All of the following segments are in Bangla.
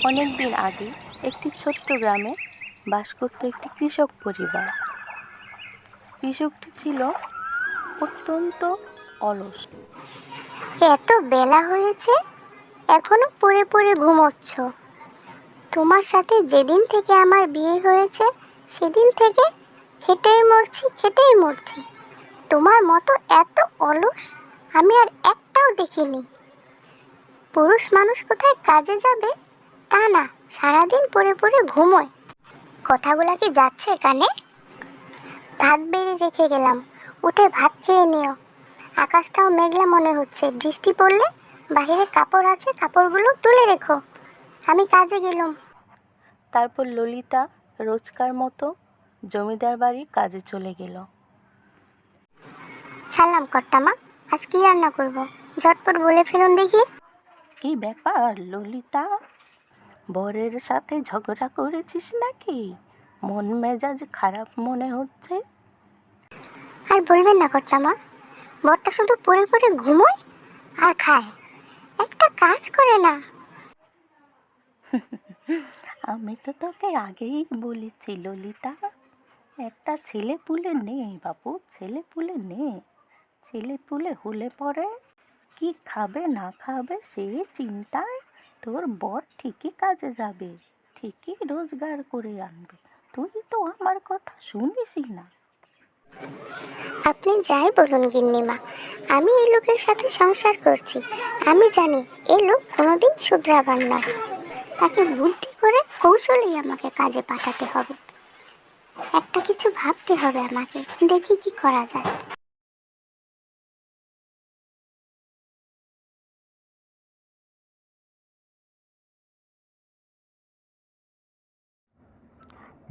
অনেক দিন আগে একটি ছোট্ট গ্রামে বাস করত একটি কৃষক পরিবার। কৃষকটি ছিল অত্যন্ত অলস। এত বেলা হয়েছে, এখনো পড়ে পড়ে ঘুমোচ্ছ? তোমার সাথে যেদিন থেকে আমার বিয়ে হয়েছে সেদিন থেকে খেটেই মরছি। তোমার মতো এত অলস আমি আর একটাও দেখিনি। পুরুষ মানুষ কোথায় কাজে যাবে তা না, সারাদিন পড়ে পড়ে ঘুমোয়। কথাগুলা কি যাচ্ছে কানে? ভাত বেড়ে রেখে গেলাম, উঠে ভাত খেয়ে নিও। আকাশটাও মেঘলা মনে হচ্ছে, বৃষ্টি পড়লে বাহিরে কাপড় আছে, কাপড়গুলো তুলে রেখো, আমি কাজে গেলাম। তারপর ললিতা রোজকার মতো জমিদার বাড়ি কাজে চলে গেল। সালাম কর্তামা, আজ কি রান্না করব? ঝটপট বলে ফেলুন দেখি। কি ব্যাপার ললিতা, বরের সাথে ঝগড়া করেছিস নাকি? মন মেজাজ খারাপ মনে হচ্ছে। আর বলবেন না কর্তামা, বরটা শুধু পড়ে পড়ে ঘুমোয় আর খায়, একটা কাজ করে না। আমি তো তোকে আগেই বলেছি ললিতা, একটা ছেলে পুলে নে বাবু, ছেলে পুলে নে। ছেলে পুলে হলে পরে কি খাবে না খাবে সে চিন্তায় তোর বর ঠিকই কাজে যাবে, ঠিকই রোজগার করে আনবে। তুই তো আমার কথা শুনিসই না। আপনি যাই বলুন গিন্নিমা, আমি এই লোকের সাথে সংসার করছি। আমি জানি এই লোক কোনোদিন শুধরাবার নয়। তাকে বুদ্ধি করে কৌশলেই আমাকে কাজে পাঠাতে হবে। একটা কিছু ভাবতে হবে আমাকে, দেখি কি করা যায়।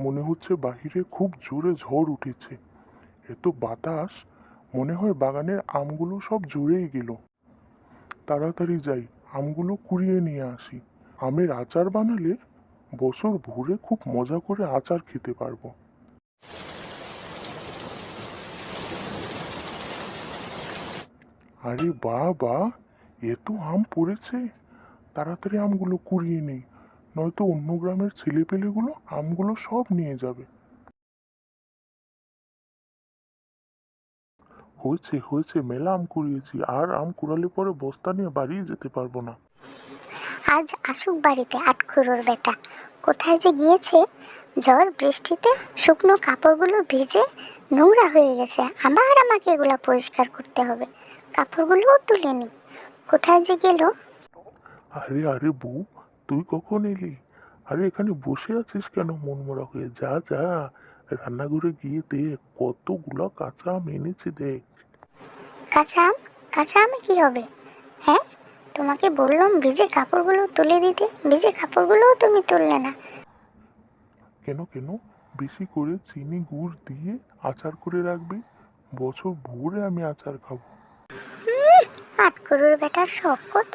মনে হচ্ছে বাহিরে খুব জোরে ঝড় উঠেছে। এত বাতাস, মনে হয় বাগানের আমগুলো সব ঝরেই গেল। তাড়াতাড়ি যাই, আমগুলো কুড়িয়ে নিয়ে আসি। আমের আচার বানালে বছর ভরে খুব মজা করে আচার খেতে পারবো। আরে বাহ বাহ, এত আম পড়েছে! তাড়াতাড়ি আমগুলো কুড়িয়ে নেই, নয়তো অন্য গ্রামের ছেলেপেলেগুলো আমগুলো সব নিয়ে যাবে। হয়েছে হয়েছে, মেলা আম কুড়িয়েছি, আর আম কুড়ালে পরে বস্তা নিয়ে বাড়িয়ে যেতে পারবো না। আজ আসুক বাড়িতে আটখুরোর বেটা, কোথায় যে গিয়েছে? ঝড় বৃষ্টিতে শুকনো কাপড়গুলো ভিজে নোংরা হয়ে গেছে, আবার আমাকে এগুলা পরিষ্কার করতে হবে। কাপড়গুলোও তুলে নি, কোথায় যে গেল? আরে আরে বউ, তুই কখন এলি? আরে এখানে বসে আছিস কেন মনমরা হয়ে? যা যা, রান্নাঘরে গিয়ে দেখ কতগুলো কাঁচা আম এনেছি, দেখ। কাঁচা আম? কাঁচা আমে কি হবে? হ্যাঁ, তোমাকে বললাম ভিজে কাপড়গুলো তুলে দিতে, ভিজে কাপড়গুলোও তুমি তুললে না। কেন কেন? বেশি করে চিনি গুড় দিয়ে আচার করে রাখবি, বছর ভরে আমি আচার খাবো। আটকুরুর বেটার শখ কত,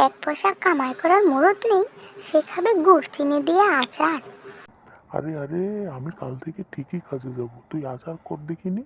এক পয়সা কামাই করার মুরত নেই, সে খাবে গুড় চিনি দিয়ে আচার। আরে আরে, আমি কাল থেকে ঠিকই কাজে যাব, তুই আচার কর দেখিনি।